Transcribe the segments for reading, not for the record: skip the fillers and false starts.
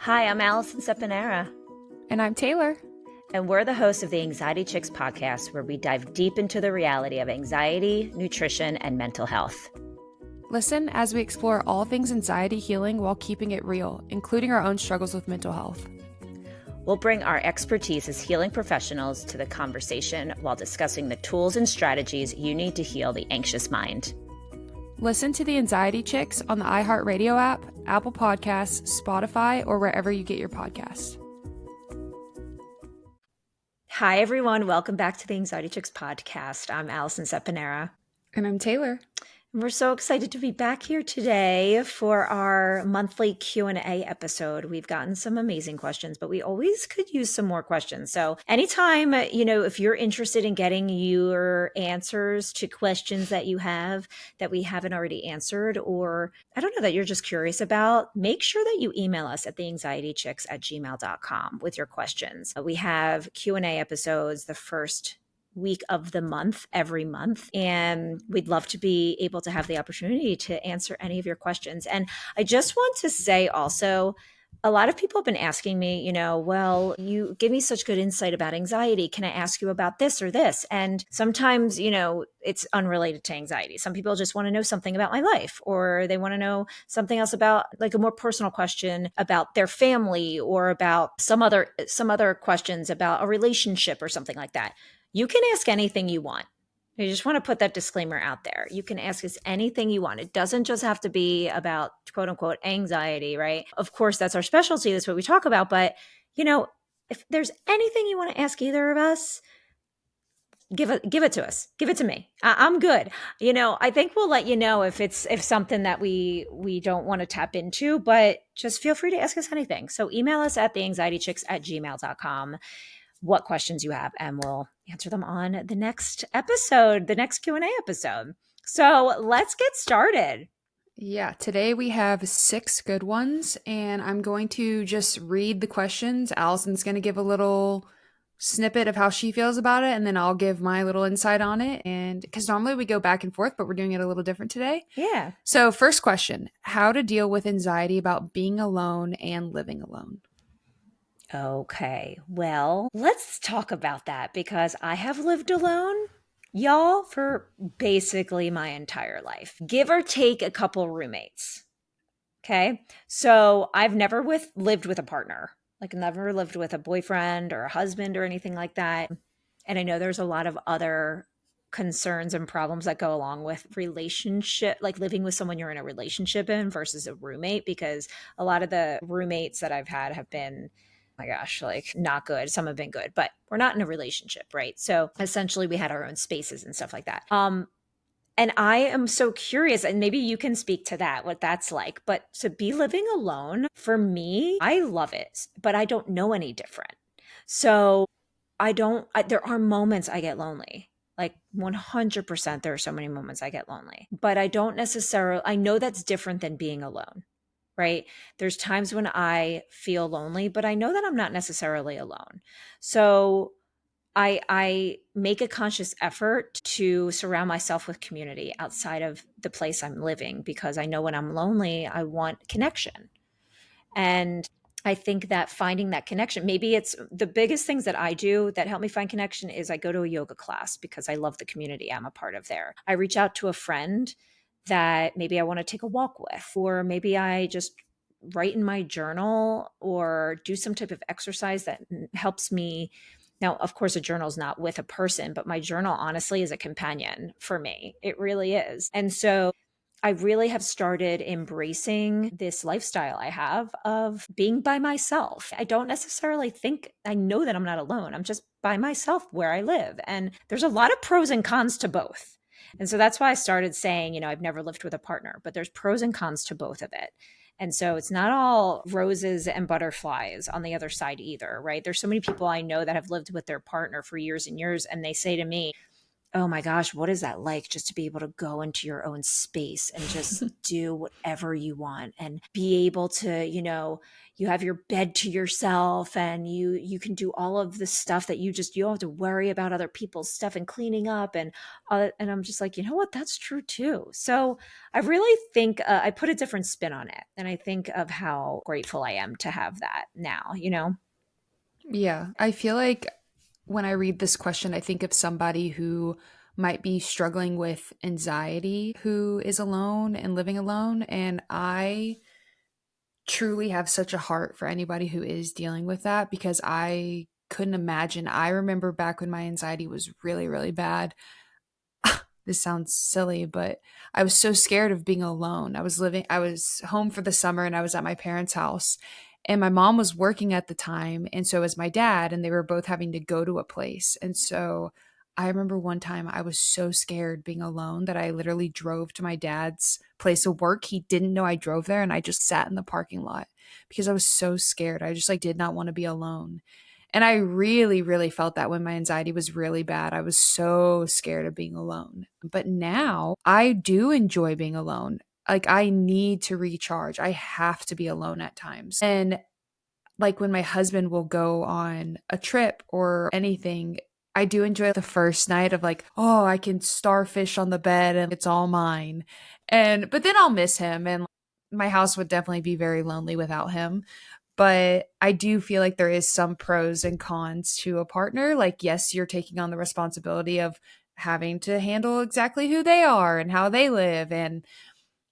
Hi, I'm Alison and And I'm Taylor. And we're the hosts of the Anxiety Chicks podcast, where we dive deep into the reality of anxiety, nutrition, and mental health. Listen as we explore all things anxiety healing while keeping it real, including our own struggles with mental health. We'll bring our expertise as healing professionals to the conversation while discussing the tools and strategies you need to heal the anxious mind. Listen to the Anxiety Chicks on the iHeartRadio app, Apple Podcasts, Spotify, or wherever you get your podcasts. Hi, everyone. Welcome back to the Anxiety Chicks podcast. I'm Alison and And I'm Taylor. We're so excited to be back here today for our monthly Q&A episode. We've gotten some amazing questions, but we always could use some more questions. So anytime, if you're interested in getting your answers to questions that you have that we haven't already answered, or I don't know, that you're just curious about, make sure that you email us at theanxietychicks@gmail.com with your questions. We have Q&A episodes the first week of the month every month, and we'd love to be able to have the opportunity to answer any of your questions. And I just want to say also, a lot of people have been asking me, well, you give me such good insight about anxiety. Can I ask you about this or this? And sometimes, it's unrelated to anxiety. Some people just want to know something about my life, or they want to know something else about, like, a more personal question about their family, or about some other questions about a relationship or something like that. You can ask anything you want. I just want to put that disclaimer out there. You can ask us anything you want. It doesn't just have to be about, quote unquote, anxiety, right? Of course, that's our specialty. That's what we talk about. But, if there's anything you want to ask either of us, give it to us. Give it to me. I'm good. I think we'll let you know if something that we don't want to tap into, but just feel free to ask us anything. So email us at theanxietychicks@gmail.com. what questions you have, and we'll answer them on the next episode, the next Q&A episode. So let's get started. Yeah, today we have 6 good ones, and I'm going to just read the questions. Allison's going to give a little snippet of how she feels about it, and then I'll give my little insight on it. And because normally we go back and forth, but we're doing it a little different today. Yeah. So first question, how to deal with anxiety about being alone and living alone? Okay, well, let's talk about that, because I have lived alone, y'all, for basically my entire life, give or take a couple roommates. Okay, so I've never lived with a partner, like never lived with a boyfriend or a husband or anything like that. And I know there's a lot of other concerns and problems that go along with relationship, like living with someone you're in a relationship in versus a roommate, because a lot of the roommates that I've had have been, my gosh, like not good. Some have been good, but we're not in a relationship, right? So essentially we had our own spaces and stuff like that. And I am so curious, and maybe you can speak to that, what that's like. But to be living alone, for me, I love it, but I don't know any different. So there are moments I get lonely. Like 100%, there are so many moments I get lonely. But I know that's different than being alone. Right? There's times when I feel lonely, but I know that I'm not necessarily alone. So I make a conscious effort to surround myself with community outside of the place I'm living, because I know when I'm lonely, I want connection. And I think that finding that connection, maybe it's the biggest things that I do that help me find connection is I go to a yoga class because I love the community I'm a part of there. I reach out to a friend that maybe I want to take a walk with, or maybe I just write in my journal or do some type of exercise that helps me. Now, of course, a journal is not with a person, but my journal honestly is a companion for me. It really is. And so I really have started embracing this lifestyle I have of being by myself. I don't necessarily think I know that I'm not alone. I'm just by myself where I live. And there's a lot of pros and cons to both. And so that's why I started saying, I've never lived with a partner, but there's pros and cons to both of it. And so it's not all roses and butterflies on the other side either, right? There's so many people I know that have lived with their partner for years and years, and they say to me, Oh my gosh, what is that like, just to be able to go into your own space and just do whatever you want and be able to, you have your bed to yourself, and you can do all of the stuff that you don't have to worry about other people's stuff and cleaning up, and I'm just like, you know what, that's true too. So I really think, I put a different spin on it, and I think of how grateful I am to have that now. Yeah, I feel like when I read this question, I think of somebody who might be struggling with anxiety, who is alone and living alone. And I truly have such a heart for anybody who is dealing with that because I couldn't imagine. I remember back when my anxiety was really, really bad. This sounds silly, but I was so scared of being alone. I was home for the summer and I was at my parents' house. And my mom was working at the time, and so was my dad, and they were both having to go to a place. And so I remember one time I was so scared being alone that I literally drove to my dad's place of work. He didn't know I drove there, and I just sat in the parking lot because I was so scared. I just like did not want to be alone. And I really, really felt that when my anxiety was really bad. I was so scared of being alone. But now I do enjoy being alone. Like, I need to recharge. I have to be alone at times. And like when my husband will go on a trip or anything, I do enjoy the first night of like, oh, I can starfish on the bed and it's all mine. But then I'll miss him, and my house would definitely be very lonely without him. But I do feel like there is some pros and cons to a partner. Like, yes, you're taking on the responsibility of having to handle exactly who they are and how they live. And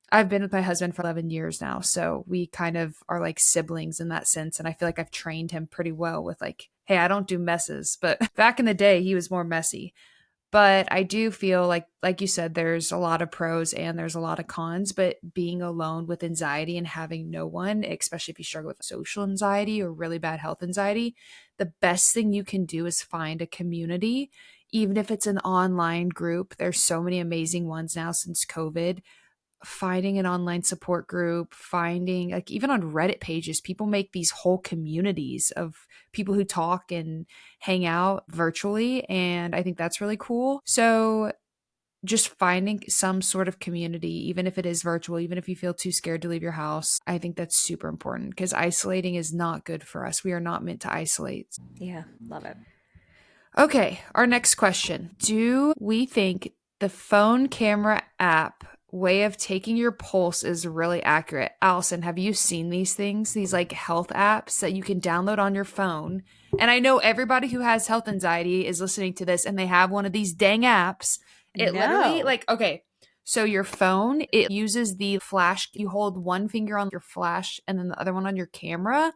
I've been with my husband for 11 years now. So we kind of are like siblings in that sense. And I feel like I've trained him pretty well with like, hey, I don't do messes. But back in the day, he was more messy. But I do feel like you said, there's a lot of pros and there's a lot of cons, but being alone with anxiety and having no one, especially if you struggle with social anxiety or really bad health anxiety, the best thing you can do is find a community, even if it's an online group. There's so many amazing ones now since COVID. Finding an online support group, finding like even on Reddit pages, people make these whole communities of people who talk and hang out virtually. And I think that's really cool. So just finding some sort of community, even if it is virtual, even if you feel too scared to leave your house, I think that's super important because isolating is not good for us. We are not meant to isolate. Yeah, love it. Okay, our next question. Do we think the phone camera app way of taking your pulse is really accurate? Allison, have you seen these things? These like health apps that you can download on your phone. And I know everybody who has health anxiety is listening to this and they have one of these dang apps. It literally, No. like, okay, so your phone, it uses the flash. You hold one finger on your flash and then the other one on your camera,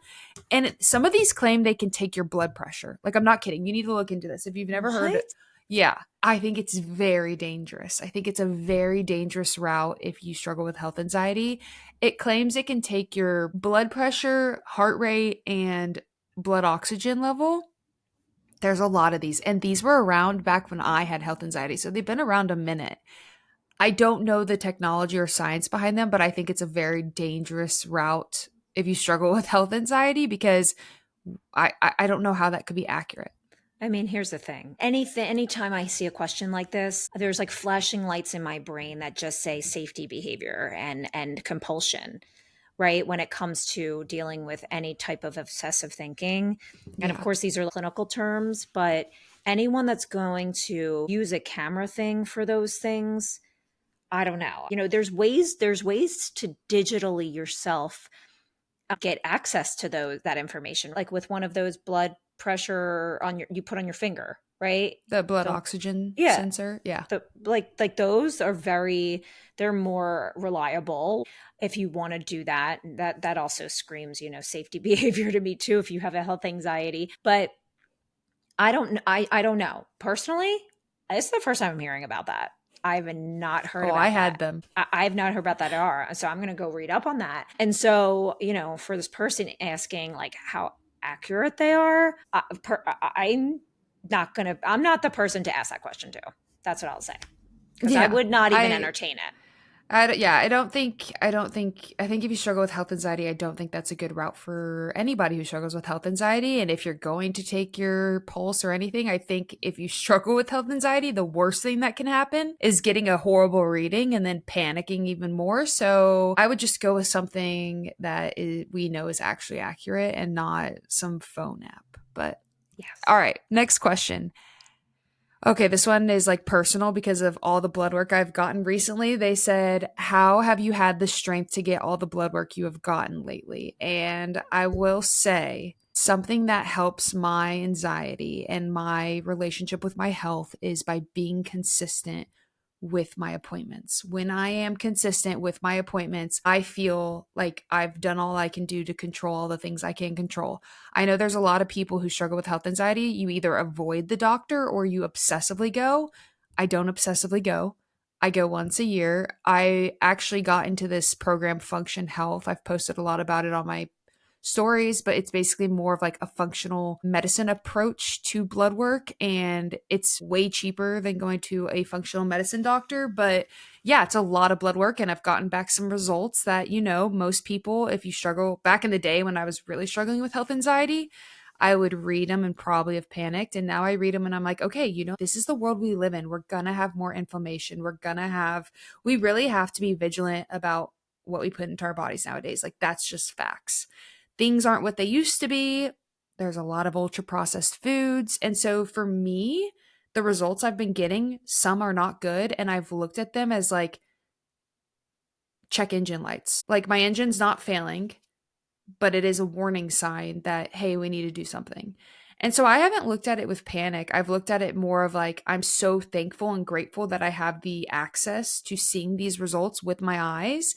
and some of these claim they can take your blood pressure. Like, I'm not kidding. You need to look into this. If you've never heard it, What? yeah, I think it's very dangerous. I think it's a very dangerous route if you struggle with health anxiety. It claims it can take your blood pressure, heart rate, and blood oxygen level. There's a lot of these, and these were around back when I had health anxiety. So they've been around a minute. I don't know the technology or science behind them, but I think it's a very dangerous route if you struggle with health anxiety because I don't know how that could be accurate. I mean, here's the thing. Anytime I see a question like this, there's like flashing lights in my brain that just say safety behavior and compulsion, right? When it comes to dealing with any type of obsessive thinking. And of Yeah, course, these are clinical terms, but anyone that's going to use a camera thing for those things, I don't know. There's ways to digitally yourself get access to that information, like with one of those blood pressure on your you put on your finger, right? the blood So oxygen yeah, sensor. Yeah. like those are they're more reliable. If you want to do that, that also screams, safety behavior to me too, if you have a health anxiety. But I don't know personally. This is the first time I'm hearing about that. I've not heard Oh, I about that. had them. I've not heard about that at all. So I'm going to go read up on that. And so, for this person asking like how accurate they are, I'm not the person to ask that question to. That's what I'll say. Because I Yeah. would not even I entertain it. I think if you struggle with health anxiety, I don't think that's a good route for anybody who struggles with health anxiety. And if you're going to take your pulse or anything, I think if you struggle with health anxiety, the worst thing that can happen is getting a horrible reading and then panicking even more. So I would just go with something that we know is actually accurate and not some phone app. But all Yes. right, next question. Okay, this one is like personal because of all the blood work I've gotten recently. They said, how have you had the strength to get all the blood work you have gotten lately? And I will say, something that helps my anxiety and my relationship with my health is by being consistent with my appointments. When I am consistent with my appointments, I feel like I've done all I can do to control all the things I can control. I know there's a lot of people who struggle with health anxiety. You either avoid the doctor or you obsessively go. I don't obsessively go. I go once a year. I actually got into this program, Function Health. I've posted a lot about it on my stories, but it's basically more of like a functional medicine approach to blood work. And it's way cheaper than going to a functional medicine doctor. But yeah, it's a lot of blood work. And I've gotten back some results that, most people, if you struggle back in the day when I was really struggling with health anxiety, I would read them and probably have panicked. And now I read them and I'm like, okay, this is the world we live in. We're going to have more inflammation. We really have to be vigilant about what we put into our bodies nowadays. Like, that's just facts. Things aren't what they used to be. There's a lot of ultra processed foods. And so for me, the results I've been getting, some are not good. And I've looked at them as like check engine lights. Like, my engine's not failing, but it is a warning sign that, hey, we need to do something. And so I haven't looked at it with panic. I've looked at it more of like, I'm so thankful and grateful that I have the access to seeing these results with my eyes.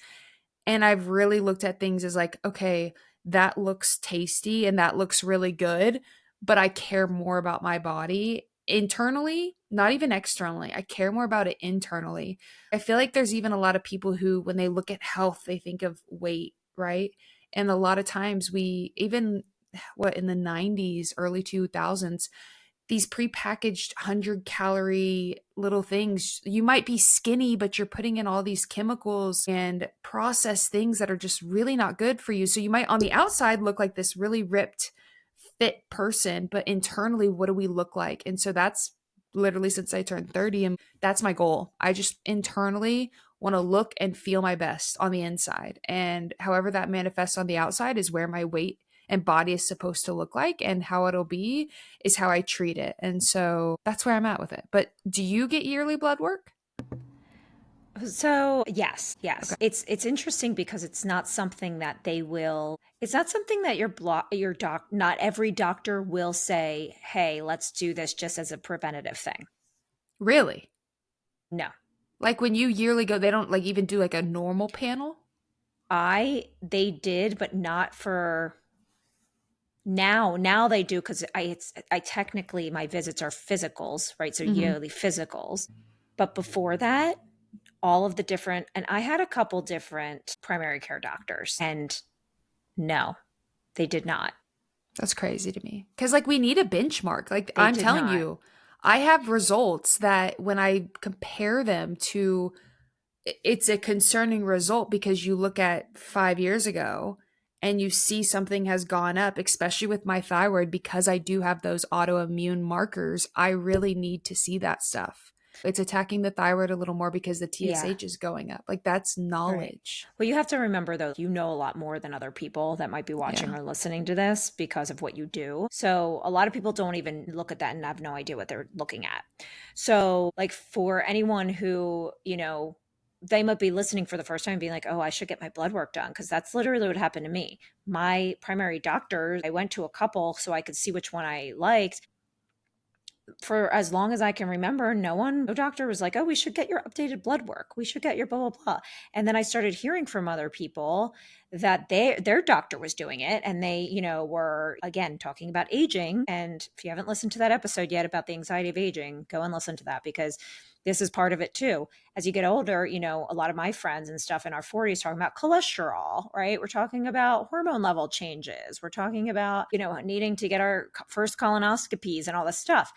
And I've really looked at things as like, okay, that looks tasty and that looks really good, but I care more about my body internally, not even externally. I care more about it internally. I feel like there's even a lot of people who, when they look at health, they think of weight, right? And a lot of times even in the 90s, early 2000s, these prepackaged 100-calorie little things. You might be skinny, but you're putting in all these chemicals and processed things that are just really not good for you. So you might on the outside look like this really ripped, fit person, but internally, what do we look like? And so that's literally since I turned 30, and that's my goal. I just internally want to look and feel my best on the inside. And however that manifests on the outside is where my weight and body is supposed to look like, and how it'll be is how I treat it. And so that's where I'm at with it. But do you get yearly blood work? So, yes, Okay. yes. It's interesting because it's not something that they will it's not something that not every doctor will say, "Hey, let's do this just as a preventative thing." Really? No. Like when you yearly go, they don't like even do like a normal panel? They did, but not for now they do because I technically my visits are physicals, right? So Hmm. yearly physicals. But before that, all of the different and I had a couple different primary care doctors and no, they did not. That's crazy to me. Because, like, we need a benchmark. Like, They I'm did telling not. you, I have results that when I compare them to, it's a concerning result because you look at 5 years ago and you see something has gone up, especially with my thyroid, because I do have those autoimmune markers. I really need to see that stuff. It's attacking the thyroid a little more because the Yeah. TSH is going up. Like, that's Right. knowledge. Well, you have to remember though, you know a lot more than other people that might be watching Yeah. or listening to this because of what you do. So, a lot of people don't even look at that and have no idea what they're looking at. So, like for anyone who, they might be listening for the first time and being like, "Oh, I should get my blood work done," because that's literally what happened to me. My primary doctor, I went to a couple so I could see which one I liked for as long as I can remember, no doctor was like, "Oh, we should get your updated blood work. We should get your blah blah blah." And then I started hearing from other people that their doctor was doing it, and they, were again talking about aging. And if you haven't listened to that episode yet about the anxiety of aging, go and listen to that because this is part of it too. As you get older, a lot of my friends and stuff in our 40s talking about cholesterol, right? We're talking about hormone level changes. We're talking about, needing to get our first colonoscopies and all this stuff.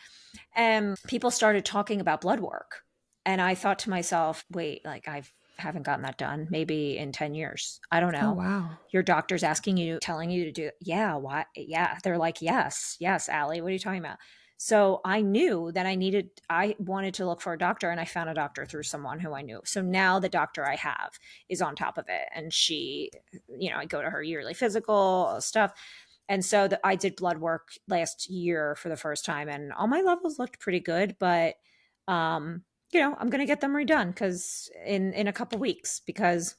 And people started talking about blood work. And I thought to myself, wait, like haven't gotten that done, maybe in 10 years. I don't Oh, know. wow. Your doctor's asking you, telling you to do, yeah, why? Yeah. They're like, yes, yes, Allie, what are you talking about? So I knew that I wanted to look for a doctor, and I found a doctor through someone who I knew. So now the doctor I have is on top of it. And she, I go to her yearly physical stuff. And so I did blood work last year for the first time, and all my levels looked pretty good. But I'm going to get them redone because in a couple weeks, because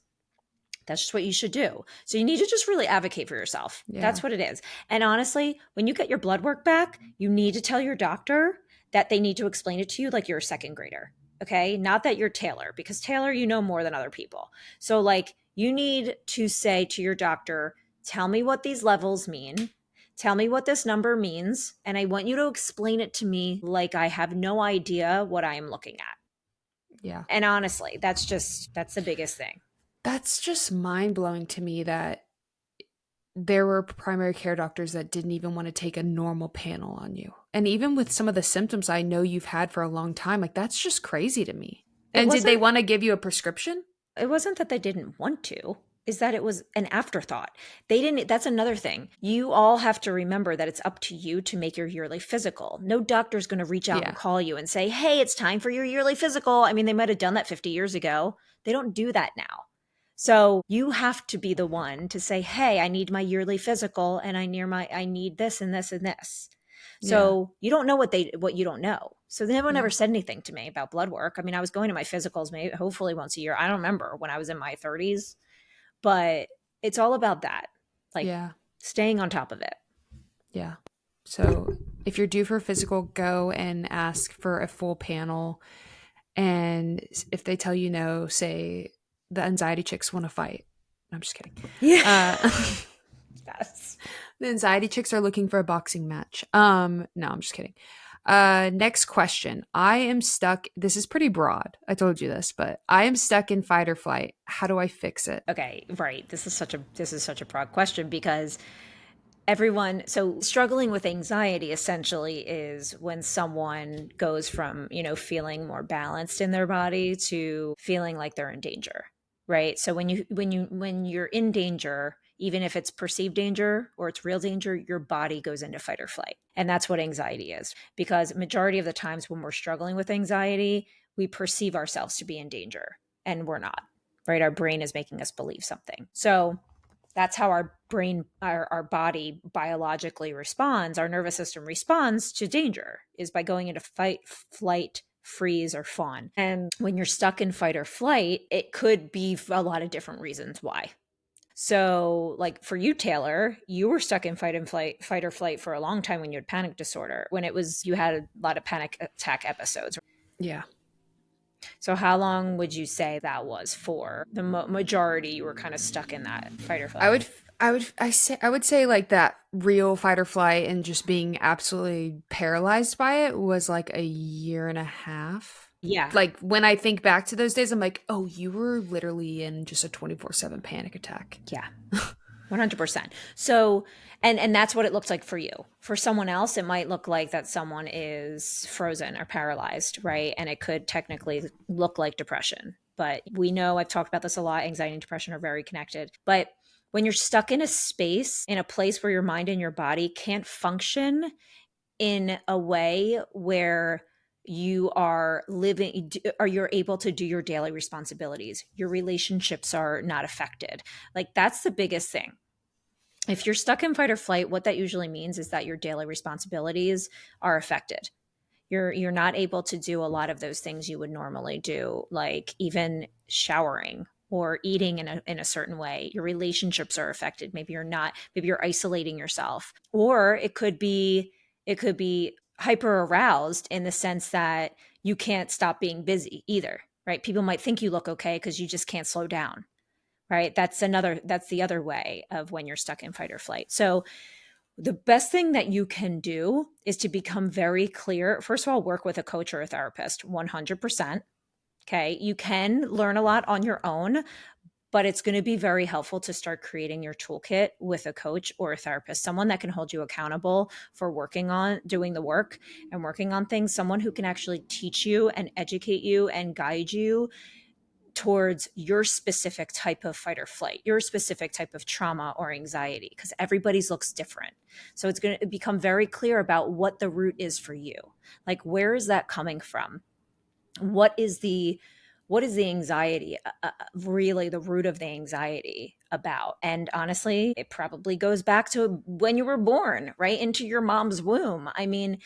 that's just what you should do. So you need to just really advocate for yourself. Yeah. That's what it is. And honestly, when you get your blood work back, you need to tell your doctor that they need to explain it to you like you're a second grader. Okay. Not that you're Taylor, because Taylor, you know more than other people. So, like, you need to say to your doctor, tell me what these levels mean. Tell me what this number means. And I want you to explain it to me like I have no idea what I am looking at. Yeah. And honestly, that's the biggest thing. That's just mind blowing to me that there were primary care doctors that didn't even want to take a normal panel on you. And even with some of the symptoms I know you've had for a long time, like that's just crazy to me. It And did they wasn't want to give you a prescription? it wasn't that they didn't want to, is that it was an afterthought. They didn't. That's another thing. You all have to remember that it's up to you to make your yearly physical. No doctor's going to reach out and Yeah. call you and say, hey, it's time for your yearly physical. I mean, they might have done that 50 years ago. They don't do that now. So you have to be the one to say, hey, I need my yearly physical, and I need this and this and this. Yeah. So you don't know what you don't know. So they never Yeah. said anything to me about blood work. I mean, I was going to my physicals maybe hopefully once a year. I don't remember when I was in my 30s, but it's all about that. Like, Yeah. staying on top of it. Yeah. So if you're due for a physical, go and ask for a full panel. And if they tell you no, say the anxiety chicks want to fight. I'm just kidding. Yeah. Uh, Yes. the anxiety chicks are looking for a boxing match. No, I'm just kidding. Next question. I am stuck. This is pretty broad. I told you this, but I am stuck in fight or flight. How do I fix it? Okay, right. This is such a broad question because everyone, so struggling with anxiety essentially is when someone goes from feeling more balanced in their body to feeling like they're in danger, right? So when you're in danger, even if it's perceived danger or it's real danger, your body goes into fight or flight. And that's what anxiety is, because majority of the times when we're struggling with anxiety, we perceive ourselves to be in danger, and we're not, right? Our brain is making us believe something. So that's how our brain, our body biologically responds. Our nervous system responds to danger is by going into fight, flight, freeze, or fawn. And when you're stuck in fight or flight, it could be a lot of different reasons why. So, like for you, Taylor, you were stuck in fight or flight for a long time when you had panic disorder, when you had a lot of panic attack episodes. Yeah. So, how long would you say that was for? The majority you were kind of stuck in that fight or I flight. would I would say like that real fight or flight and just being absolutely paralyzed by it was like a year and a half. Yeah. Like when I think back to those days, I'm like, oh, you were literally in just a 24/7 panic attack. Yeah. 100%. So, and that's what it looks like for you. For someone else, it might look like that someone is frozen or paralyzed, right? And it could technically look like depression. But we know, I've talked about this a lot, anxiety and depression are very connected. But when you're stuck in a space, in a place where your mind and your body can't function in a way where you are living, or you're able to do your daily responsibilities, your relationships are not affected. Like, that's the biggest thing. If you're stuck in fight or flight, what that usually means is that your daily responsibilities are affected. You're not able to do a lot of those things you would normally do, like even showering or eating in a certain way. Your relationships are affected. Maybe you're isolating yourself. Or it could be hyper aroused in the sense that you can't stop being busy either, right? People might think you look okay because you just can't slow down, right? That's the other way of when you're stuck in fight or flight. So the best thing that you can do is to become very clear. First of all, work with a coach or a therapist, 100%. Okay. You can learn a lot on your own, but it's going to be very helpful to start creating your toolkit with a coach or a therapist, someone that can hold you accountable for working on doing the work and working on things, someone who can actually teach you and educate you and guide you towards your specific type of fight or flight, your specific type of trauma or anxiety, because everybody's looks different. So it's going to become very clear about what the root is for you. Like, where is that coming from? What is the anxiety, really the root of the anxiety about? And honestly, it probably goes back to when you were born, right into your mom's womb. I mean,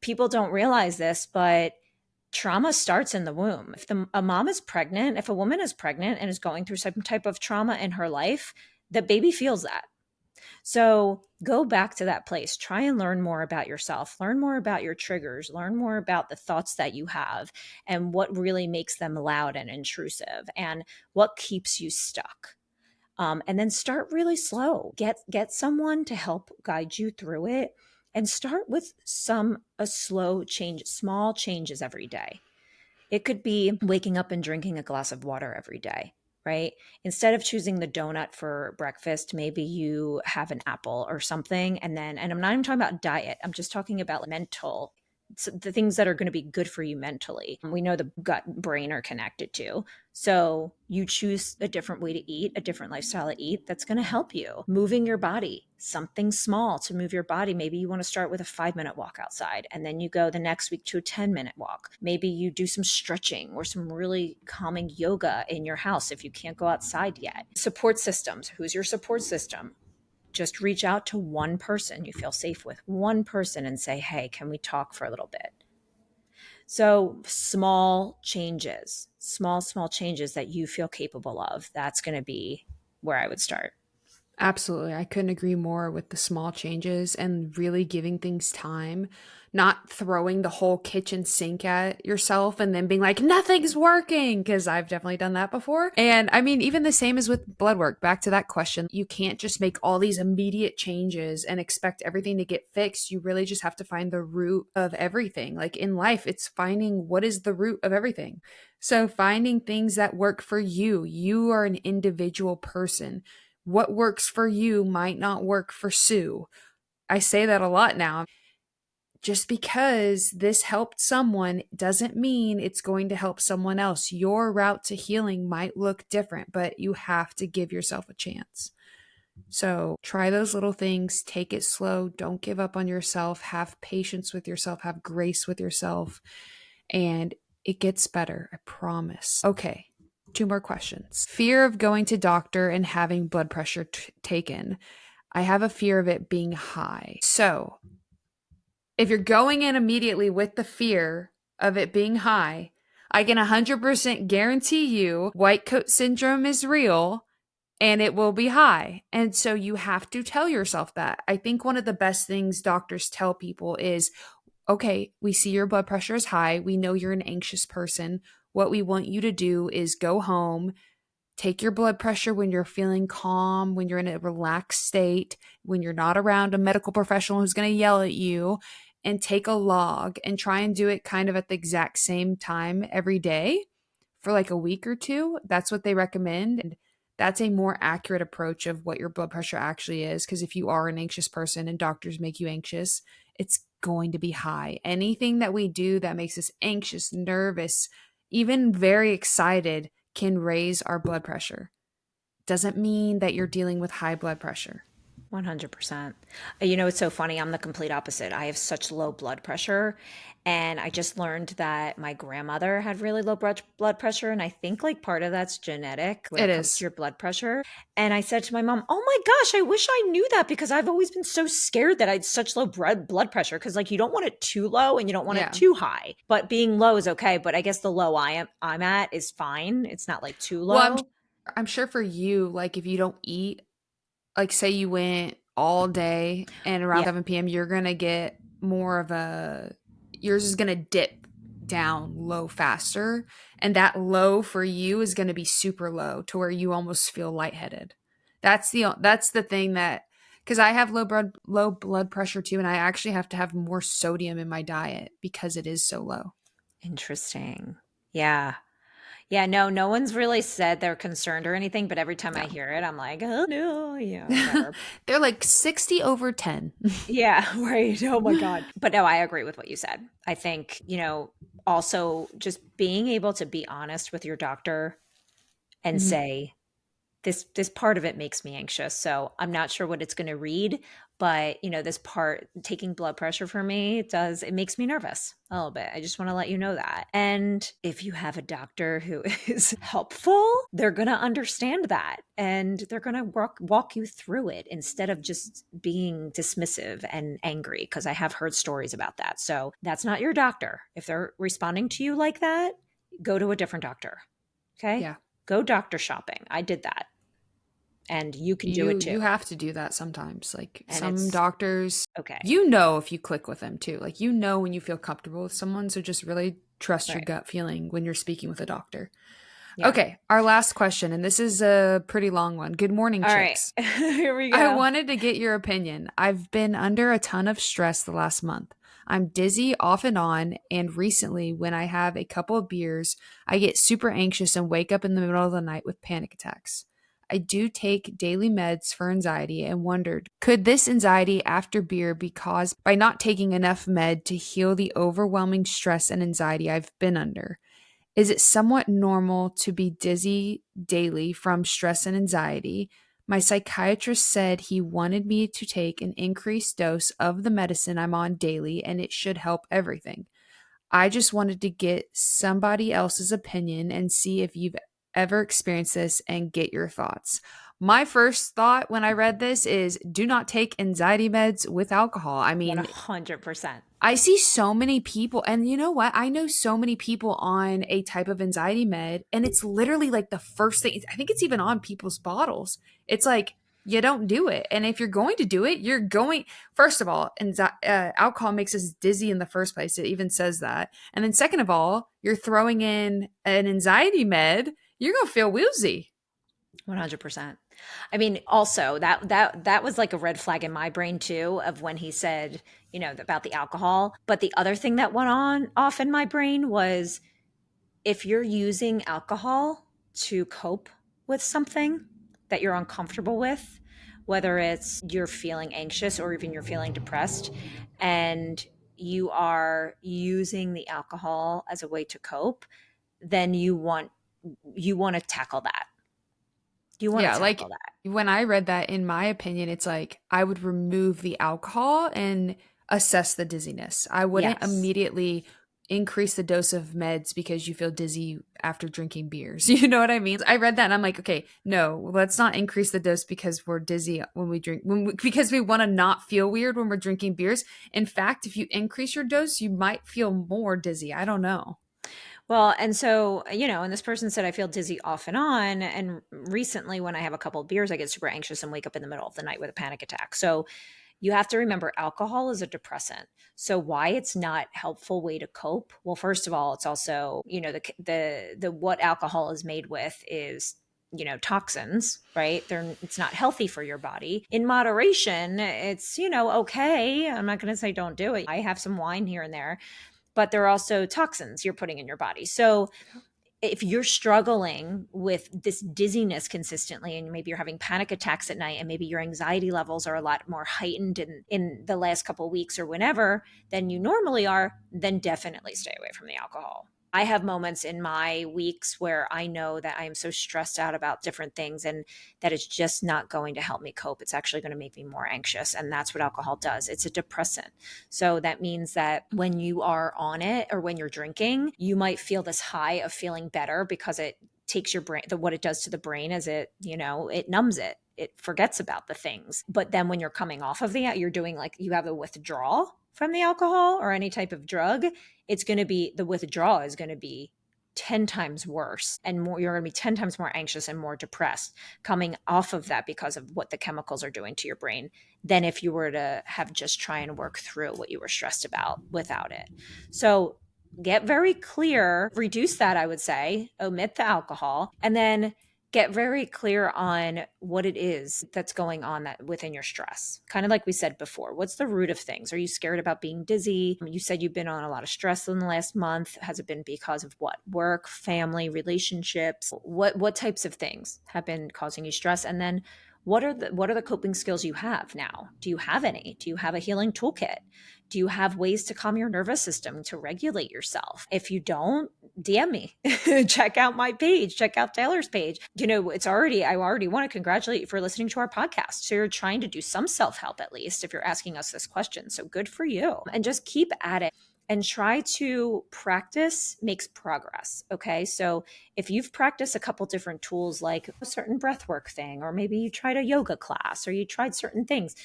people don't realize this, but trauma starts in the womb. If a mom is pregnant, if a woman is pregnant and is going through some type of trauma in her life, the baby feels that. So go back to that place. Try and learn more about yourself, learn more about your triggers, learn more about the thoughts that you have and what really makes them loud and intrusive and what keeps you stuck. And then start really slow. Get someone to help guide you through it, and start with a slow change, small changes every day. It could be waking up and drinking a glass of water every day, right? Instead of choosing the donut for breakfast, maybe you have an apple or something. And I'm not even talking about diet, I'm just talking about mental, so the things that are going to be good for you mentally. We know the gut and brain are connected to. So you choose a different way to eat, a different lifestyle to eat that's going to help you. Moving your body, something small to move your body. Maybe you want to start with a 5-minute walk outside and then you go the next week to a 10-minute walk. Maybe you do some stretching or some really calming yoga in your house if you can't go outside yet. Support systems. Who's your support system? Just reach out to one person you feel safe with, one person, and say, hey, can we talk for a little bit? So small changes, small changes that you feel capable of. That's going to be where I would start. Absolutely. I couldn't agree more with the small changes and really giving things time, not throwing the whole kitchen sink at yourself and then being like, nothing's working. Cause I've definitely done that before. And I mean, even the same as with blood work, back to that question, you can't just make all these immediate changes and expect everything to get fixed. You really just have to find the root of everything. Like in life, it's finding what is the root of everything. So finding things that work for you. You are an individual person. What works for you might not work for Sue. I say that a lot now. Just because this helped someone doesn't mean it's going to help someone else. Your route to healing might look different, but you have to give yourself a chance. So try those little things, take it slow, don't give up on yourself, have patience with yourself, have grace with yourself, and it gets better, I promise. Okay, 2 more questions. Fear of going to doctor and having blood pressure taken. I have a fear of it being high. So if you're going in immediately with the fear of it being high, I can 100% guarantee you white coat syndrome is real and it will be high. And so you have to tell yourself that. I think one of the best things doctors tell people is, okay, we see your blood pressure is high. We know you're an anxious person. What we want you to do is go home, take your blood pressure when you're feeling calm, when you're in a relaxed state, when you're not around a medical professional who's going to yell at you, and take a log and try and do it kind of at the exact same time every day for like a week or two. That's what they recommend. And that's a more accurate approach of what your blood pressure actually is. Because if you are an anxious person and doctors make you anxious, it's going to be high. Anything that we do that makes us anxious, nervous, even very excited can raise our blood pressure. Doesn't mean that you're dealing with high blood pressure. 100%. You know, it's so funny. I'm the complete opposite. I have such low blood pressure. And I just learned that my grandmother had really low blood pressure. And I think like part of that's genetic when It it comes to is. your blood pressure. And I said to my mom, oh my gosh, I wish I knew that because I've always been so scared that I had such low blood pressure. Cause like you don't want it too low and you don't want it Yeah. too high. But being low is okay. But I guess the low I'm at is fine. It's not like too Well, low. I'm sure for you, like if you don't eat, like say you went all day and around Yeah. 7 p.m., you're going to get more of a, yours is going to dip down low faster. And that low for you is going to be super low to where you almost feel lightheaded. That's the thing that, because I have low blood pressure too, and I actually have to have more sodium in my diet because it is so low. Interesting. Yeah. Yeah, no, no one's really said they're concerned or anything, but every time I No. hear it, I'm like, oh no, yeah, whatever. They're like 60 over 10. Yeah, right. Oh my God. But no, I agree with what you said. I think, also just being able to be honest with your doctor and Mhm. say, this part of it makes me anxious. So I'm not sure what it's going to read, but this part taking blood pressure for me, it makes me nervous a little bit. I just want to let you know that. And if you have a doctor who is helpful, they're going to understand that and they're going to walk you through it instead of just being dismissive and angry, because I have heard stories about that. So that's not your doctor. If they're responding to you like that, go to a different doctor. Okay? Yeah. Go doctor shopping. I did that, and you can do You it too. you have to do that sometimes. Like And some it's doctors, okay. you know if you click with them too. Like you know when you feel comfortable with someone, so just really trust your Right. gut feeling when you're speaking with a doctor. Yeah. Okay, our last question, and this is a pretty long one. Good morning, All right. chicks. Here we I go. wanted to get your opinion. I've been under a ton of stress the last month. I'm dizzy off and on, and recently, when I have a couple of beers, I get super anxious and wake up in the middle of the night with panic attacks. I do take daily meds for anxiety and wondered, could this anxiety after beer be caused by not taking enough med to heal the overwhelming stress and anxiety I've been under? Is it somewhat normal to be dizzy daily from stress and anxiety? My psychiatrist said he wanted me to take an increased dose of the medicine I'm on daily and it should help everything. I just wanted to get somebody else's opinion and see if you've ever experienced this and get your thoughts. My first thought when I read this is do not take anxiety meds with alcohol. I mean, 100%. I see so many people, and you know what? I know so many people on a type of anxiety med, and it's literally like the first thing. I think it's even on people's bottles. It's like, you don't do it. And if you're going to do it, you're going, first of all, alcohol makes us dizzy in the first place. It even says that. And then, second of all, you're throwing in an anxiety med, you're going to feel woozy. 100%. I mean, also that was like a red flag in my brain too, of when he said, about the alcohol. But the other thing that went on off in my brain was, if you're using alcohol to cope with something that you're uncomfortable with, whether it's you're feeling anxious or even you're feeling depressed, and you are using the alcohol as a way to cope, then you want to tackle that. You want to Yeah, tackle like that. when I read that, in my opinion, it's like I would remove the alcohol and assess the dizziness. I wouldn't Yes. immediately increase the dose of meds because you feel dizzy after drinking beers. You know what I mean? I read that and I'm like, okay, no, let's not increase the dose because we're dizzy when we drink, because we want to not feel weird when we're drinking beers. In fact, if you increase your dose, you might feel more dizzy. I don't know. Well, and so, and this person said, I feel dizzy off and on. And recently, when I have a couple of beers, I get super anxious and wake up in the middle of the night with a panic attack. So you have to remember, alcohol is a depressant. So why it's not helpful way to cope? Well, first of all, it's also, the what alcohol is made with is toxins, right? It's not healthy for your body. In moderation, it's okay. I'm not going to say don't do it. I have some wine here and there, but there are also toxins you're putting in your body. So if you're struggling with this dizziness consistently, and maybe you're having panic attacks at night, and maybe your anxiety levels are a lot more heightened in the last couple of weeks or whenever than you normally are, then definitely stay away from the alcohol. I have moments in my weeks where I know that I am so stressed out about different things, and that it's just not going to help me cope. It's actually going to make me more anxious. And that's what alcohol does. It's a depressant. So that means that when you are on it or when you're drinking, you might feel this high of feeling better because it takes your brain, what it does to the brain is it numbs it. It forgets about the things. But then when you're coming off of you're doing, like, you have a withdrawal from the alcohol or any type of drug, the withdrawal is going to be 10 times worse and more. You're going to be 10 times more anxious and more depressed coming off of that because of what the chemicals are doing to your brain than if you were to have just try and work through what you were stressed about without it. So get very clear, reduce that, I would say, omit the alcohol, and then get very clear on what it is that's going on that within your stress. Kind of like we said before, what's the root of things? Are you scared about being dizzy? You said you've been on a lot of stress in the last month. Has it been because of what? Work, family, relationships? What types of things have been causing you stress? And then What are the coping skills you have now? Do you have any? Do you have a healing toolkit? Do you have ways to calm your nervous system, to regulate yourself? If you don't, DM me. Check out my page. Check out Taylor's page. I already want to congratulate you for listening to our podcast. So you're trying to do some self-help, at least, if you're asking us this question. So good for you. And just keep at it. And try to practice makes progress. Okay. So if you've practiced a couple different tools, like a certain breathwork thing, or maybe you tried a yoga class, or you tried certain things,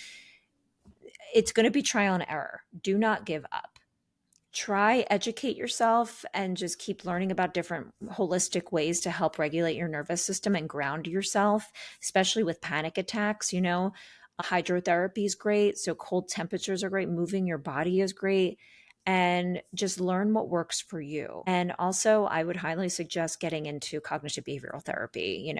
it's going to be trial and error. Do not give up. Try, educate yourself, and just keep learning about different holistic ways to help regulate your nervous system and ground yourself, especially with panic attacks. Hydrotherapy is great. So cold temperatures are great. Moving your body is great. And just learn what works for you. And also, I would highly suggest getting into cognitive behavioral therapy.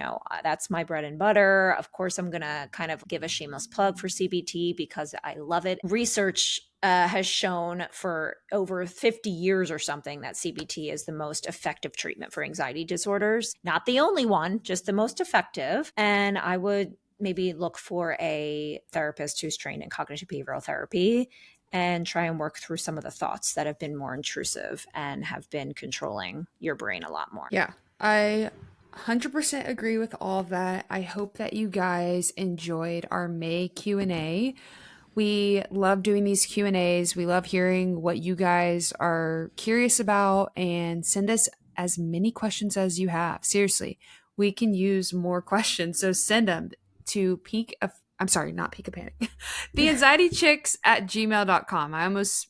That's my bread and butter. Of course, I'm going to kind of give a shameless plug for CBT because I love it. Research has shown for over 50 years or something that CBT is the most effective treatment for anxiety disorders. Not the only one, just the most effective. And I would maybe look for a therapist who's trained in cognitive behavioral therapy and try and work through some of the thoughts that have been more intrusive and have been controlling your brain a lot more. Yeah, I 100% agree with all of that. I hope that you guys enjoyed our May Q&A. We love doing these Q&As. We love hearing what you guys are curious about, and send us as many questions as you have. Seriously, we can use more questions. So send them to not Peak of Panic. theanxietychicks@gmail.com. I almost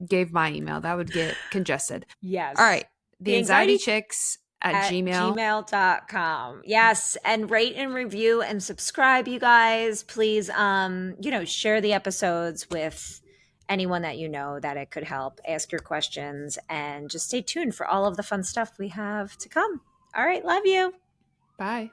gave my email. That would get congested. Yes. All right. theanxietychicks@gmail.com. Yes. And rate and review and subscribe, you guys. Please, share the episodes with anyone that you know that it could help. Ask your questions and just stay tuned for all of the fun stuff we have to come. All right. Love you. Bye.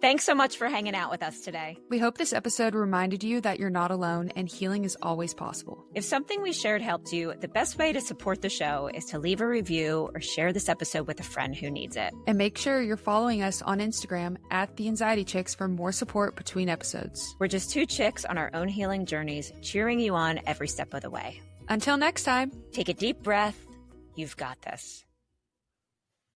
Thanks so much for hanging out with us today. We hope this episode reminded you that you're not alone and healing is always possible. If something we shared helped you, the best way to support the show is to leave a review or share this episode with a friend who needs it. And make sure you're following us on Instagram @theanxietychicks for more support between episodes. We're just two chicks on our own healing journeys, cheering you on every step of the way. Until next time, take a deep breath. You've got this.